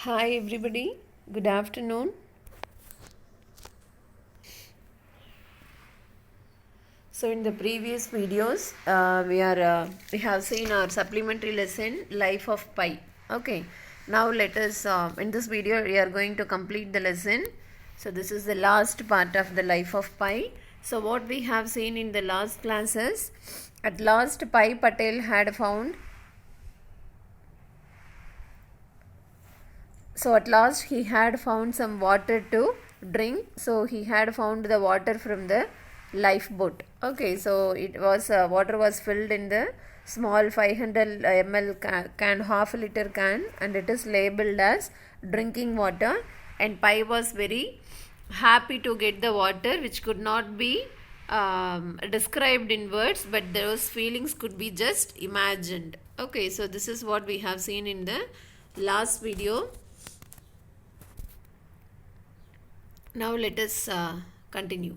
Hi everybody, good afternoon. So in the previous videos, we have seen our supplementary lesson Life of Pi. Okay, now let us in this video we are going to complete the lesson. So this is the last part of the Life of Pi. So what we have seen in the last classes, at last Pi Patel had found. So at last he had found some water to drink. So he had found the water from the lifeboat. Okay, so it was water was filled in the small 500 ml can, half a liter can, and it is labeled as drinking water. And Pi was very happy to get the water, which could not be described in words, but those feelings could be just imagined. Okay, so this is what we have seen in the last video. Now let us continue.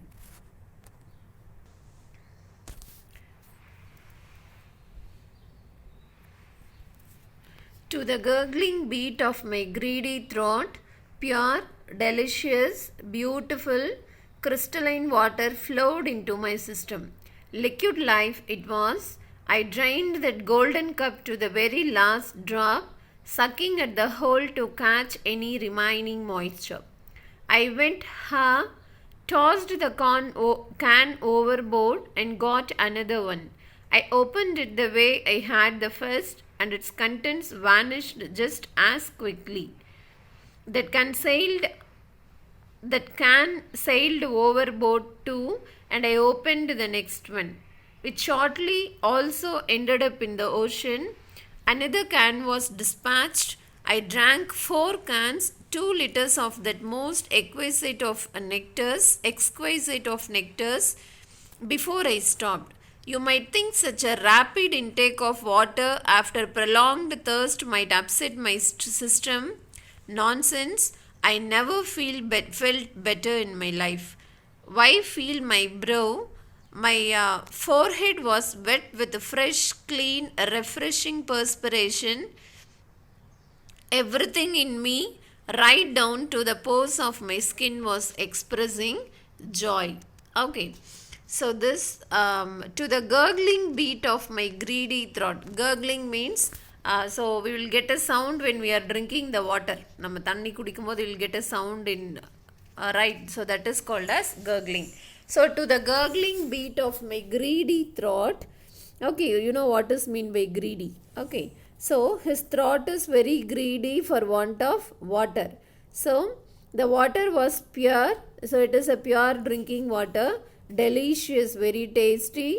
To the gurgling beat of my greedy throat, pure, delicious, beautiful, crystalline water flowed into my system. Liquid life it was. I drained that golden cup to the very last drop, sucking at the whole to catch any remaining moisture. I went tossed the can overboard and got another one. I opened it the way I had the first, and its contents vanished just as quickly. That can sailed overboard too, and I opened the next one, which shortly also ended up in the ocean. Another can was dispatched. I drank 4 cans, 2 liters of that most exquisite of nectars before I stopped. You might think such a rapid intake of water after prolonged thirst might upset my system. Nonsense. I never felt better in my life. Why feel my brow? My forehead was wet with fresh, clean, refreshing perspiration. Everything in me, right down to the pores of my skin, was expressing joy. Okay. So this to the gurgling beat of my greedy throat. Gurgling means so we will get a sound when we are drinking the water. நம்ம தண்ணி குடிக்கும்போது we will get a sound in right. So that is called as gurgling. So to the gurgling beat of my greedy throat. Okay, you know what is mean by greedy. Okay. So his throat is very greedy for want of water. So the water was pure. So it is a pure drinking water. Delicious, very tasty,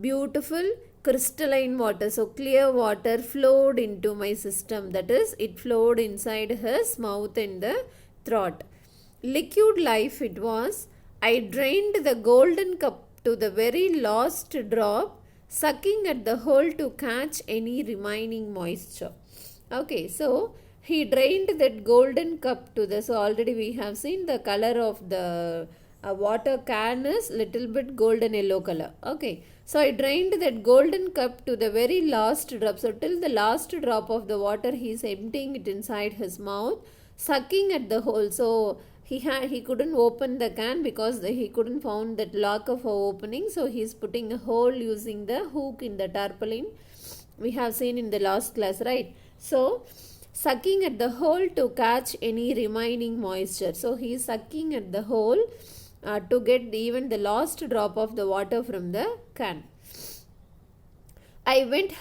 beautiful, crystalline water. So clear water flowed into my system. That is, it flowed inside his mouth and the throat. Liquid life it was. I drained the golden cup to the very last drop, sucking at the whole to catch any remaining moisture. Okay, so he drained that golden cup to the, so already we have seen the color of the water can is little bit golden yellow color. Okay, so I drained that golden cup to the very last drop. So till the last drop of the water he is emptying it inside his mouth, sucking at the hole. So he couldn't open the can because he couldn't found that lock of opening. So he is putting a hole using the hook in the tarpaulin. We have seen in the last class, right? So sucking at the hole to catch any remaining moisture. So he is sucking at the hole to get even the last drop of the water from the can. I went,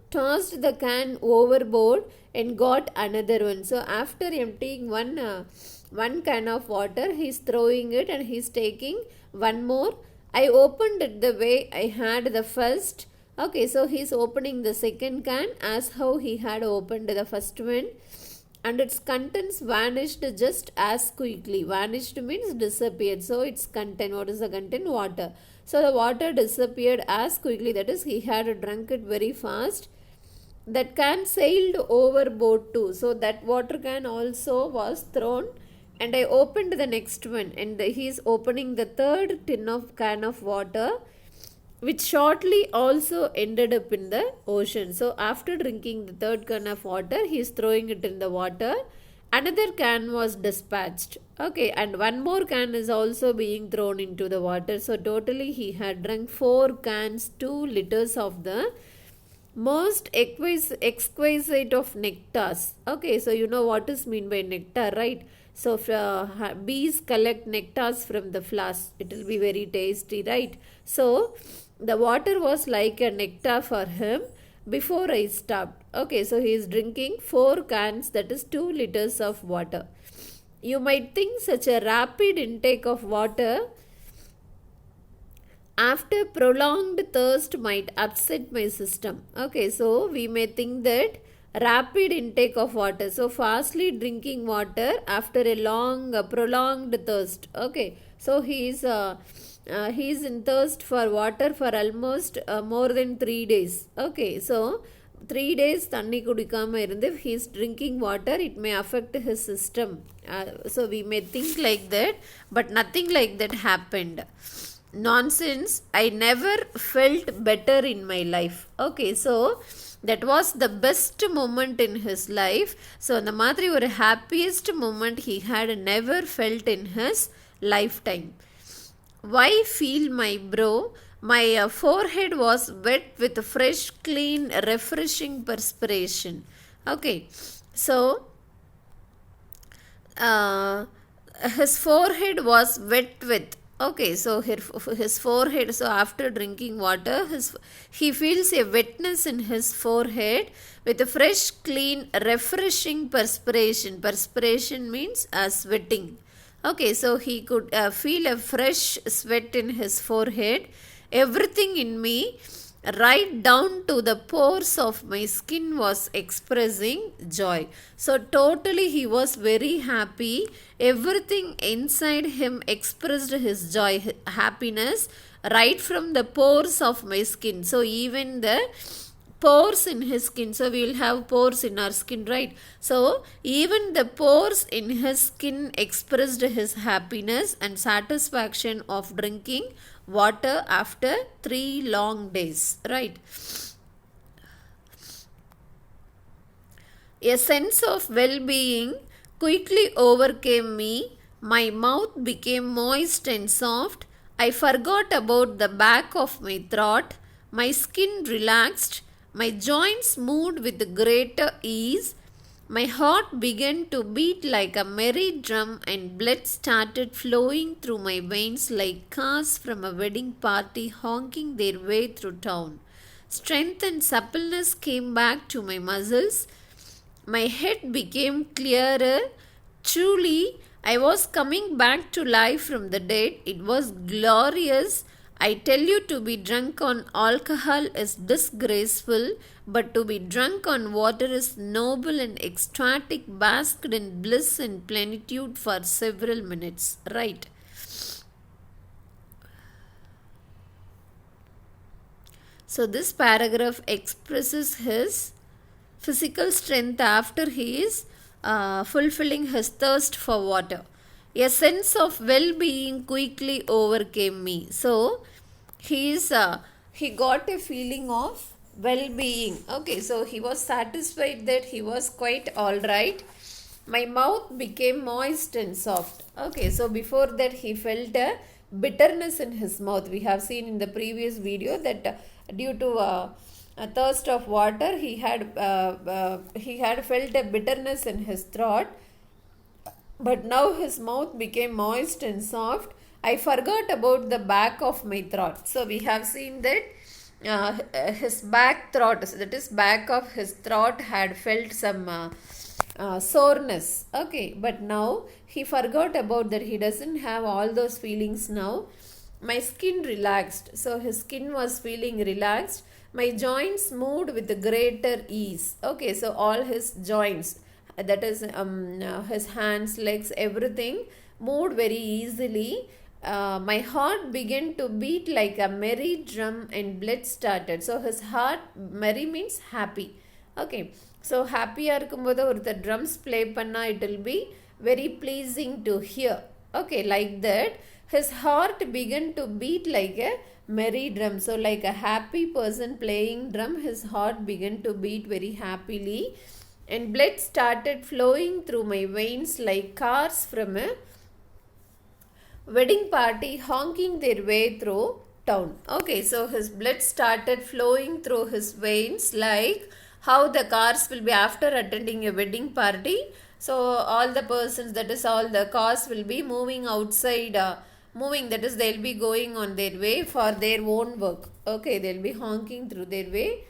tossed the can overboard and got another one. So after emptying one can of water, he's throwing it and he's taking one more. I opened it the way I had the first. Okay, so he's opening the second can as how he had opened the first one, and its contents vanished just as quickly. Vanished means disappeared. So its content, what is the content? Water. So the water disappeared as quickly. That is, he had drunk it very fast. That can sailed overboard too. So that water can also was thrown, and I opened the next one, and he is opening the third can of water, which shortly also ended up in the ocean. So after drinking the third can of water, he is throwing it in the water, Another can was dispatched. Okay, and one more can is also being thrown into the water. So totally he had drunk 4 cans, 2 liters of the most exquisite of nectars. Okay, so you know what is mean by nectar, right? So bees collect nectars from the flowers. It will be very tasty, right? So the water was like a nectar for him before I stopped. Okay, so he is drinking 4 cans, that is 2 liters of water. You might think such a rapid intake of water after prolonged thirst might upset my system. Okay, so we may think that rapid intake of water, so fastly drinking water after a long prolonged thirst. Okay, so he is in thirst for water for almost more than 3 days. Okay, so 3 days தண்ணி குடிக்காம இருந்து if he is drinking water, it may affect his system. So we may think like that, but nothing like that happened. Nonsense, I never felt better in my life. Okay, so that was the best moment in his life. So அந்த மாதிரி ஒரு happiest moment he had never felt in his lifetime. Why feel my bro? My forehead was wet with fresh, clean, refreshing perspiration. Okay, so his forehead was wet with. Okay, so his forehead, so after drinking water, he feels a wetness in his forehead with a fresh, clean, refreshing perspiration. Perspiration means sweating. Okay, so he could feel a fresh sweat in his forehead. Everything in me, right down to the pores of my skin, was expressing joy. So totally he was very happy. Everything inside him expressed his joy, happiness, right from the pores of my skin. So even the pores in his skin, so we will have pores in our skin, right? So even the pores in his skin expressed his happiness and satisfaction of drinking water after 3 long days, right? A sense of well-being quickly overcame me. My mouth became moist and soft. I forgot about the back of my throat. My skin relaxed. My joints moved with greater ease. My heart began to beat like a merry drum, and blood started flowing through my veins like cars from a wedding party honking their way through town. Strength and suppleness came back to my muscles. My head became clearer. Truly, I was coming back to life from the dead. It was glorious. I tell you, to be drunk on alcohol is disgraceful, but to be drunk on water is noble and ecstatic, basked in bliss and plenitude for several minutes. Right. So this paragraph expresses his physical strength after he is fulfilling his thirst for water. A sense of well-being quickly overcame me. So he got a feeling of well-being. Okay, so he was satisfied that he was quite all right. My mouth became moist and soft. Okay, so before that he felt a bitterness in his mouth. We have seen in the previous video that due to a thirst of water, he had felt a bitterness in his throat. But now his mouth became moist and soft. I forgot about the back of my throat. So we have seen that his back throat, that is back of his throat, had felt some soreness. Okay, but now he forgot about that. He doesn't have all those feelings now. My skin relaxed. So his skin was feeling relaxed. My joints moved with greater ease. Okay, so all his joints, that is his hands, legs, everything moved very easily. My heart began to beat like a merry drum and blood started. So his heart, merry means happy. Okay, so happy இருக்கும்போது ஒருத்தர் drums play பண்ணா it will be very pleasing to hear. Okay, like that his heart began to beat like a merry drum. So like a happy person playing drum, his heart began to beat very happily. and blood started flowing through my veins like cars from a wedding party honking their way through town. Okay, so his blood started flowing through his veins like how the cars will be after attending a wedding party. So all the persons, that is all the cars will be moving outside, moving, that is they'll be going on their way for their own work. Okay, they'll be honking through their way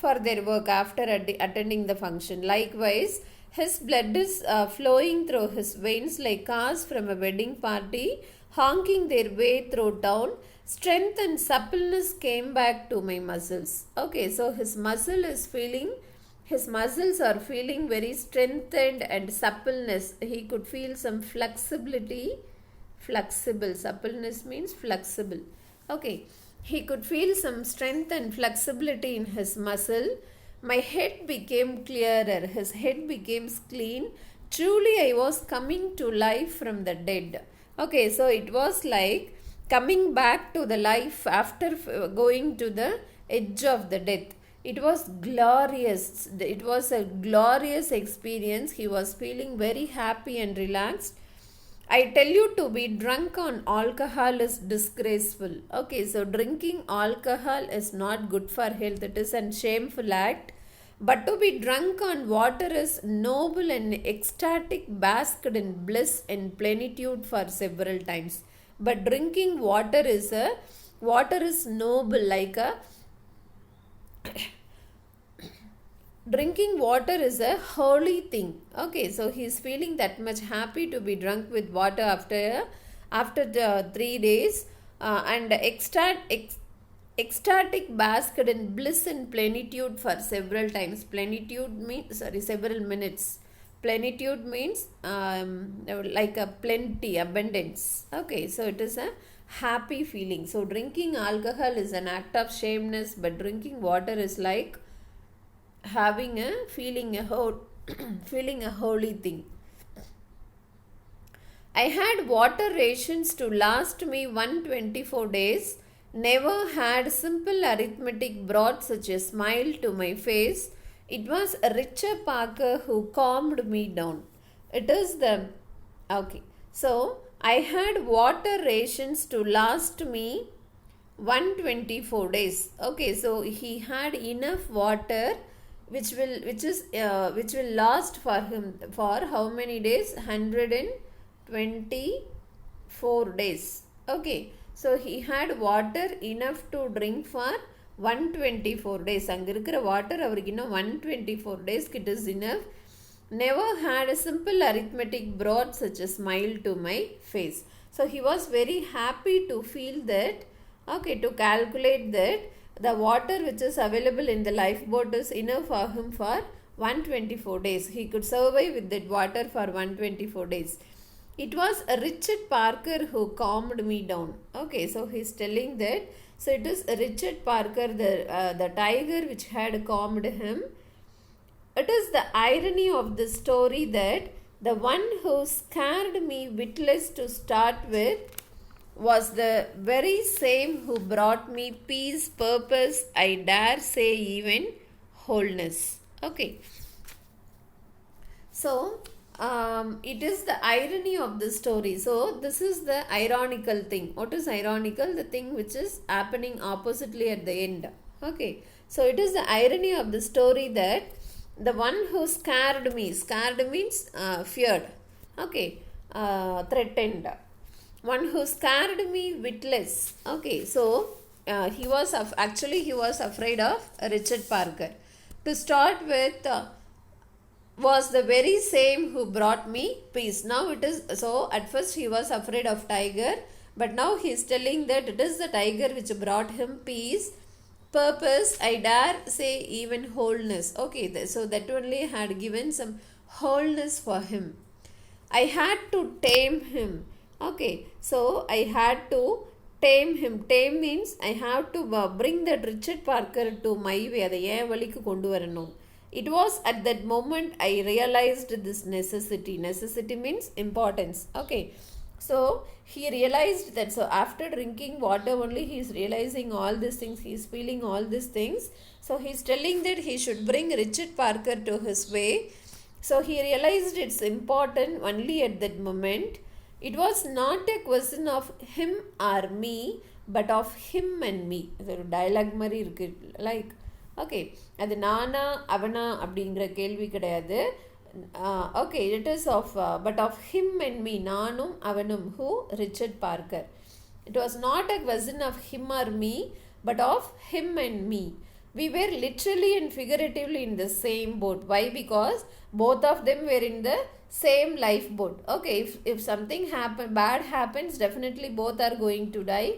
for their work after attending the function. Likewise, his blood is flowing through his veins like cars from a wedding party, honking their way through town. Strength and suppleness came back to my muscles. Okay, so his muscles are feeling very strengthened and suppleness. He could feel some flexibility. Flexible. Suppleness means flexible. Okay. He could feel some strength and flexibility in his muscle. My head became clearer. His head became clean. Truly, I was coming to life from the dead. Okay, so it was like coming back to the life after going to the edge of the death. It was glorious. It was a glorious experience. He was feeling very happy and relaxed. I tell you, to be drunk on alcohol is disgraceful. Okay, so drinking alcohol is not good for health. It is a shameful act. But to be drunk on water is noble and ecstatic, basked in bliss and plenitude for several times. But drinking water is noble, like a drinking water is a holy thing. Okay, so he is feeling that much happy to be drunk with water after the 3 days, and ecstatic basked in bliss and plenitude for several times. Plenitude means, several minutes. Plenitude means like a plenty, abundance. Okay, so it is a happy feeling. So drinking alcohol is an act of shameness, but drinking water is like having a feeling a holy thing. I had water rations to last me 124 days. Never had simple arithmetic brought such a smile to my face. It was Richard Parker who calmed me down. It is the okay. So I had water rations to last me 124 days. Okay, so he had enough water which will last for him for how many days? 124 days. Okay, so he had water enough to drink for 124 days. அங்க இருக்கிற water அவருக்கு இன்னும் 124 days it is enough. Never had a simple arithmetic brought such a smile to my face. So he was very happy to feel that, okay, to calculate that the water which is available in the lifeboat is enough for him for 124 days. He could survive with that water for 124 days. It was Richard Parker who calmed me down. Okay, so he's telling that. So it is Richard Parker, the tiger, which had calmed him. It is the irony of the story that the one who scared me witless to start with was the very same who brought me peace, purpose, I dare say even wholeness. Okay. So, it is the irony of the story. So, this is the ironical thing. What is ironical? The thing which is happening oppositely at the end. Okay. So, it is the irony of the story that the one who scared means feared. Okay. Threatened. One who scared me witless. Okay, so he was afraid of Richard Parker. To start with, was the very same who brought me peace. Now it is so. At first he was afraid of tiger, but now he is telling that it is the tiger which brought him peace, purpose, I dare say even wholeness. Okay, so that only had given some wholeness for him. I had to tame him. Okay, so I had to tame him. Tame means I have to bring that Richard Parker to my way. அதை ஏன் வழிக்கு கொண்டு வரணும். It was at that moment I realized this necessity. Necessity means importance. Okay, So he realized that, so after drinking water only he is realizing all these things, he is feeling all these things. So he is telling that he should bring Richard Parker to his way. So he realized it's important only at that moment. It was not a question of him or me, but of him and me. இது ஒரு dialogue மாதிரி இருக்கு, like okay, அது நானா அவனா அப்படிங்கிற கேள்வி கிடையாது. Okay, it is of but of him and me, நானும் அவனும். Who? Richard Parker. It was not a question of him or me, but of him and me. We were literally and figuratively in the same boat. Why? Because both of them were in the same lifeboat. Okay, if something bad happens, definitely both are going to die.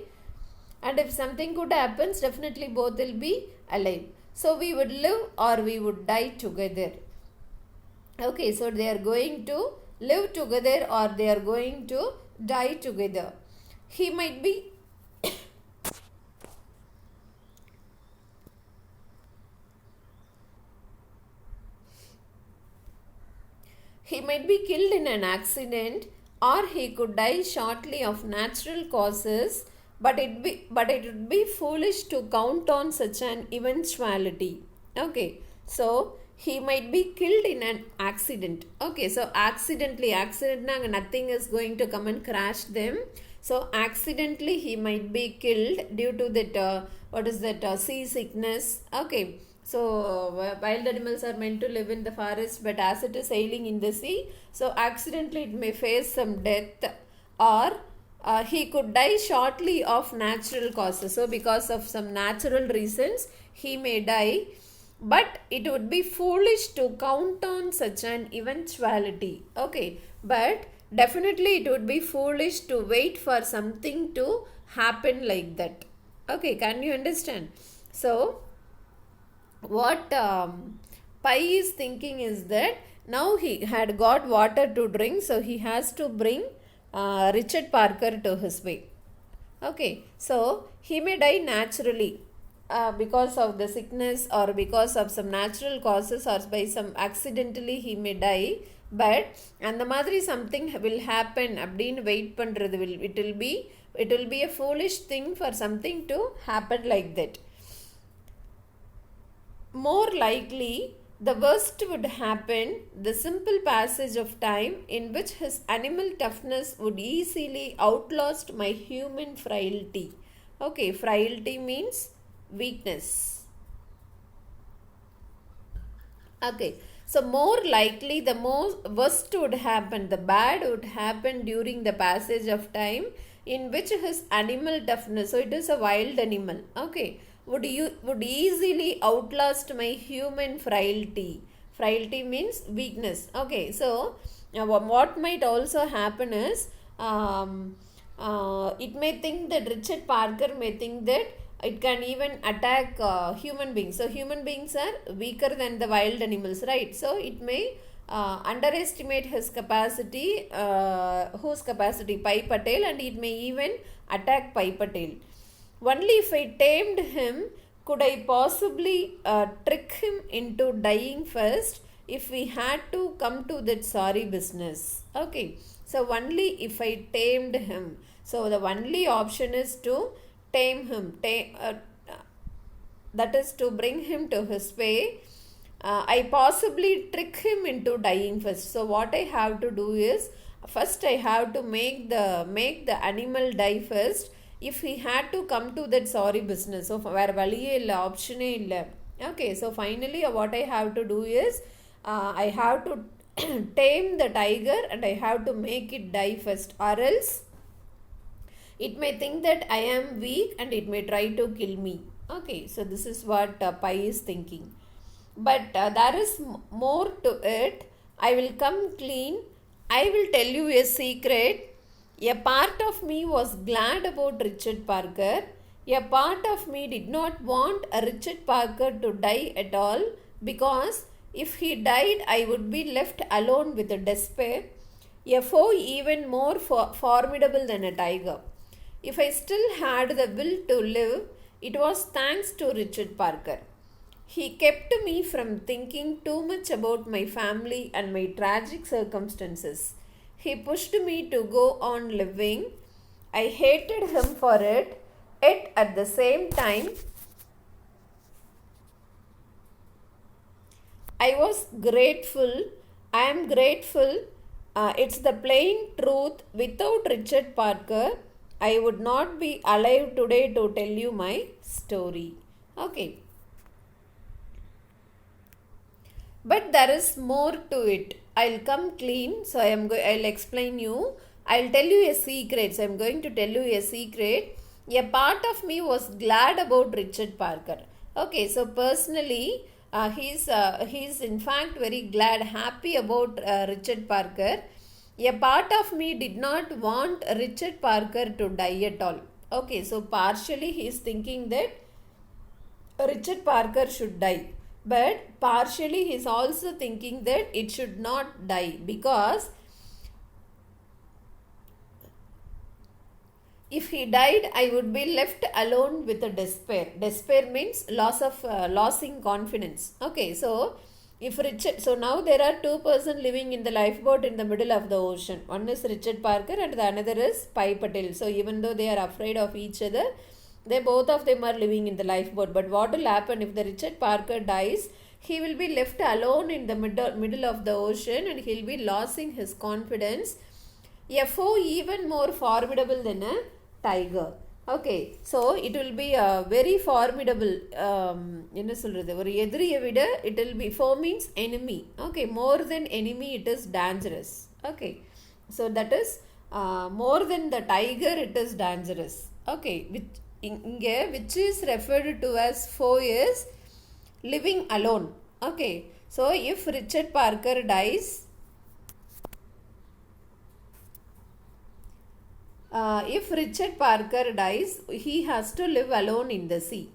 And if something good happens, definitely both will be alive. So we would live or we would die together. Okay, so they are going to live together or they are going to die together. He might be he might be killed in an accident, or he could die shortly of natural causes, but it would be foolish to count on such an eventuality. Okay, so he might be killed in an accident. Okay, so accident nothing is going to come and crash them. So accidentally he might be killed due to that seasickness. Okay, so wild animals are meant to live in the forest, but as it is sailing in the sea, so accidentally it may face some death, or he could die shortly of natural causes. So because of some natural reasons he may die, but it would be foolish to count on such an eventuality. Okay, but definitely it would be foolish to wait for something to happen like that. Okay, can you understand? So what Pi is thinking is that now he had got water to drink, so he has to bring Richard Parker to his way. Okay, so he may die naturally because of the sickness or because of some natural causes or by some accidentally he may die. But அந்த மாதிரி something will happen அப்படின்னு wait பண்ணுறது it will be a foolish thing for something to happen like that. More likely, the worst would happen, the simple passage of time in which his animal toughness would easily outlast my human frailty. Okay, frailty means weakness. Okay, so more likely the worst would happen, the bad would happen during the passage of time in which his animal toughness, so it is a wild animal, okay, would easily outlast my human frailty. Frailty means weakness. Okay, so what might also happen is it may think that Richard Parker may think that it can even attack human beings. So human beings are weaker than the wild animals, right? So it may underestimate his capacity, whose capacity? Pi Patel, and it may even attack Pi Patel. Only if I tamed him could I possibly trick him into dying first, if we had to come to that sorry business. Okay, so only if I tamed him. So the only option is to tame him, that is to bring him to his way. I possibly trick him into dying first. So what I have to do is, first I have to make the animal die first, if he had to come to that sorry business. So வேறு வழியே இல்லை, ஆப்ஷனே இல்லை. Okay, so finally what I have to do is I have to tame the tiger and I have to make it die first, or else it may think that I am weak and it may try to kill me. Okay, so this is what Pi is thinking. But there is more to it. I will come clean. I will tell you a secret. A part of me was glad about Richard Parker. A part of me did not want a Richard Parker to die at all, because if he died, I would be left alone with despair, a foe even more formidable than a tiger. If I still had the will to live, it was thanks to Richard Parker. He kept me from thinking too much about my family and my tragic circumstances. He pushed me to go on living. I hated him for it, yet at the same time, I was grateful. I am grateful. It's the plain truth. Without Richard Parker, I would not be alive today to tell you my story. Okay. But there is more to it. I'll come clean. So I'll explain you. I'll tell you a secret. So I'm going to tell you a secret. A part of me was glad about Richard Parker. Okay, so personally, he's in fact very glad, happy about Richard Parker. A part of me did not want Richard Parker to die at all. Okay, so partially he is thinking that Richard Parker should die, but partially he is also thinking that it should not die, because if he died, I would be left alone with a despair. Despair means losing confidence. Okay, so if Richard, so now there are two persons living in the lifeboat in the middle of the ocean. One is Richard Parker and the another is Pai Patel. So even though they are afraid of each other, they both of them are living in the lifeboat. But what will happen if the Richard Parker dies? He will be left alone in the middle of the ocean, and he will be losing his confidence. A foe even more formidable than a tiger. Okay, so it will be a very formidable, என்ன சொல்றது, ஒரு எதிரியை விட it will be, foe means enemy. Okay, more than enemy, it is dangerous. Okay, so that is more than the tiger, it is dangerous. Okay, which is referred to as foe is living alone. Okay, so if Richard Parker dies, if Richard Parker dies, he has to live alone in the sea.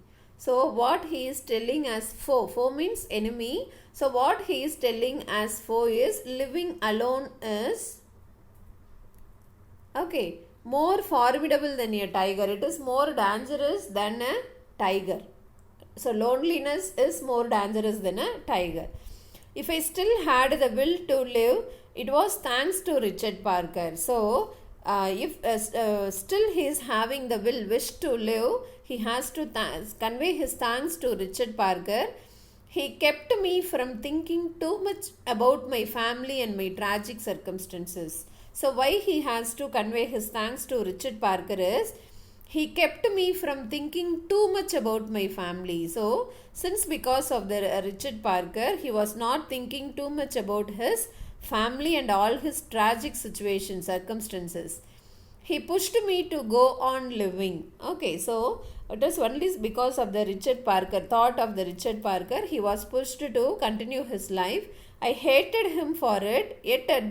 So what he is telling as foe means enemy. So what he is telling as foe is living alone is, okay, more formidable than a tiger. It is more dangerous than a tiger. So loneliness is more dangerous than a tiger. If I still had the will to live, it was thanks to Richard Parker. So if still he is having the wish to live, he has to convey his thanks to Richard Parker. He kept me from thinking too much about my family and my tragic circumstances. So why he has to convey his thanks to Richard Parker is, he kept me from thinking too much about my family. So since because of the Richard Parker, he was not thinking too much about his family and all his tragic circumstances, he pushed me to go on living. Okay, so it is only because of the Richard Parker, thought of the Richard Parker, he was pushed to continue his life. I hated him for it, yet at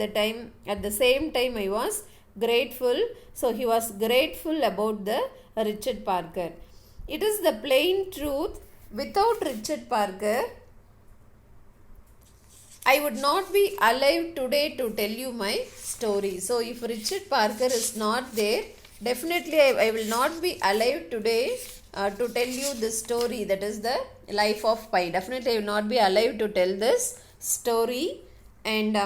the same time I was grateful. So he was grateful about the Richard Parker. It is the plain truth. Without Richard Parker, I would not be alive today to tell you my story. So if Richard Parker is not there, definitely I will not be alive today to tell you this story, that is the life of Pi. Definitely I will not be alive to tell this story. And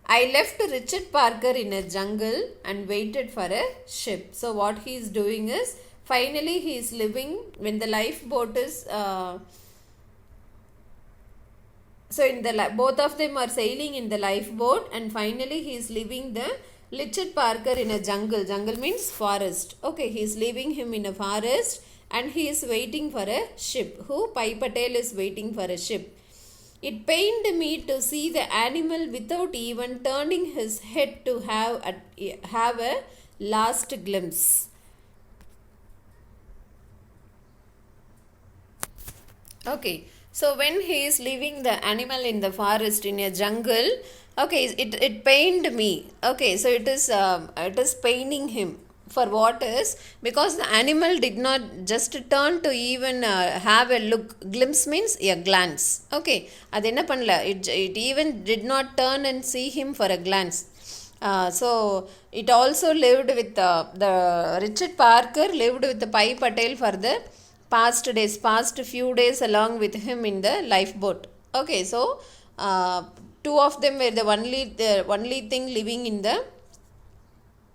I left Richard Parker in a jungle and waited for a ship. So what he is doing is, finally he is living when the lifeboat is so in the both of them are sailing in the lifeboat, and finally he is leaving the Richard Parker in a jungle. Jungle means forest. Okay, he is leaving him in a forest and he is waiting for a ship. Who? Pai Patel is waiting for a ship. It pained me to see the animal without even turning his head to have a last glimpse. Okay, so when he is leaving the animal in the forest in a jungle, okay, it pained me. Okay, so it is paining him. For what is? Because the animal did not just turn to even have a look. Glimpse means a glance. Okay, அது என்ன பண்ணல, it even did not turn and see him for a glance. So it also lived with the Richard Parker lived with the Pai Patel for the past few days along with him in the lifeboat. Okay, so two of them were the only thing living in the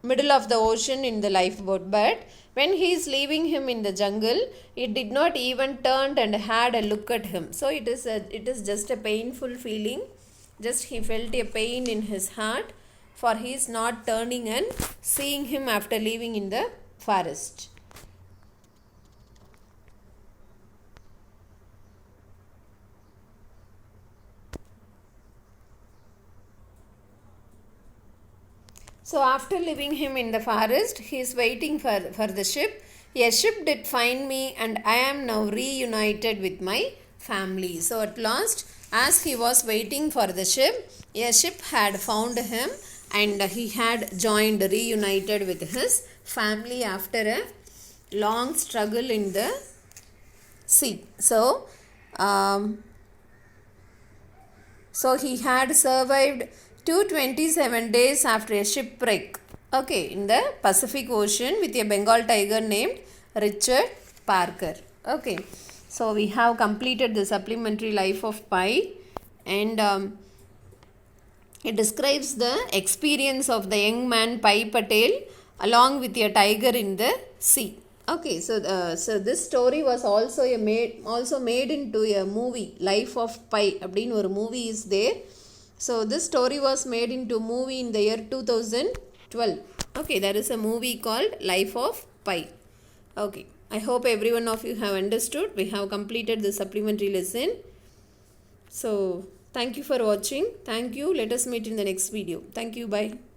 middle of the ocean in the lifeboat, but when he is leaving him in the jungle, it did not even turned and had a look at him. So it is just a painful feeling. Just he felt a pain in his heart, for he is not turning and seeing him after leaving in the forest. So after leaving him in the forest, he is waiting for the ship. A ship did find me, and I am now reunited with my family. So at last, as he was waiting for the ship, a ship had found him, and he had joined, reunited with his family after a long struggle in the sea. So he had survived 227 days after a shipwreck, okay, in the Pacific Ocean with a Bengal tiger named Richard Parker. Okay, so we have completed the supplementary life of Pi, and it describes the experience of the young man Pai Patel along with a tiger in the sea. Okay, so this story was also made into a movie, Life of Pi. Abdin or movie is there. So this story was made into movie in the year 2012. Okay, there is a movie called Life of Pi. Okay, I hope every one of you have understood. We have completed the supplementary lesson. So thank you for watching. Thank you. Let us meet in the next video. Thank you. Bye.